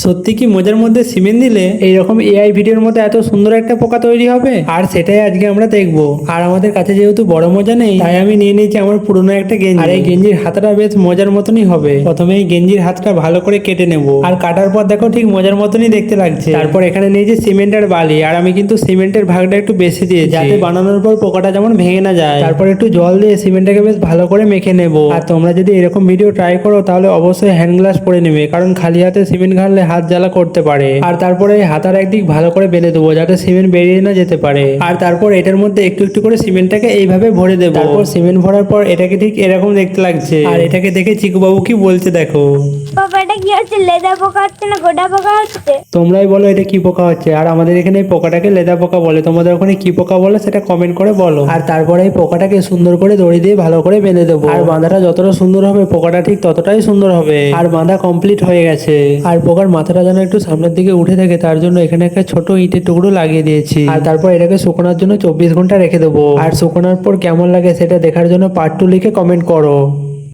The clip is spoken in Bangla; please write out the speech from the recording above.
সত্যি কি মোজার মধ্যে সিমেন্ট দিলে এইরকম এআই ভিডিওর মতো এত সুন্দর একটা পোকা তৈরি হবে? আর সেটাই আজকে আমরা দেখবো। আর আমাদের কাছে যেহেতু বড় মোজা নেই, তাই আমি নিয়ে নিয়েছি আমার পুরনো একটা গেঞ্জি। আর এই গেঞ্জির হাতটা বেশ মজার মতনই হবে। প্রথমে এই গেঞ্জির হাতটা ভালো করে কেটে নেব, আর কাটার পর দেখো ঠিক মজার মতনই দেখতে লাগছে। তারপর এখানে নিয়েছি সিমেন্ট আর বালি, আর আমি কিন্তু সিমেন্টের ভাগটা একটু বেশি দিয়েছি, যাতে বানানোর পর পোকাটা যেমন ভেঙে না যায়। তারপর একটু জল দিয়ে সিমেন্টটাকে বেশ ভালো করে মেখে নেব। আর তোমরা যদি এরকম ভিডিও ট্রাই করো তাহলে অবশ্যই হ্যান্ড গ্লাভস পরে নেবে, কারণ খালি হাতে সিমেন্ট ঘাড়লে হাত জ্বালা করতে পারে। আর তারপরে এই হাতার একদিক ভালো করে বেঁধে দেবো, যাতে সিমেন্ট বেরিয়ে না যেতে পারে। আর তারপর এটার মধ্যে একটু একটু করে সিমেন্টটাকে এইভাবে ভরে দেবো। তারপর সিমেন্ট ভরার পর এটাকে ঠিক এরকম দেখতে লাগছে। আর এটাকে দেখে চিকু বাবু কি বলছে দেখো। বাবা এটা কি হচ্ছে? লেদা পোকা হচ্ছে না গোটা পোকা হচ্ছে? তোমরাই বলো এটা কি পোকা হচ্ছে। আর আমাদের এখানে এই পোকাটাকে লেদা পোকা বলে, তোমাদের ওখানে কি পোকা বলে সেটা কমেন্ট করে বলো। আর তারপরে এই পোকাটাকে সুন্দর করে দড়ি দিয়ে ভালো করে বেঁধে দেবো। আর বাঁধাটা যতটা সুন্দর হবে পোকাটা ঠিক ততটাই সুন্দর হবে। আর বাঁধা কমপ্লিট হয়ে গেছে। আর পোকার মাথাটা যেন একটু সামনের দিকে উঠে থাকে, তার জন্য এখানে একটা ছোট ইটের টুকরো লাগিয়ে দিয়েছি। আর তারপর এটাকে শুকোনোর জন্য 24 ঘন্টা রেখে দেবো। আর শুকোনোর পর কেমন লাগে সেটা দেখার জন্য পার্ট 2 লিখে কমেন্ট করো।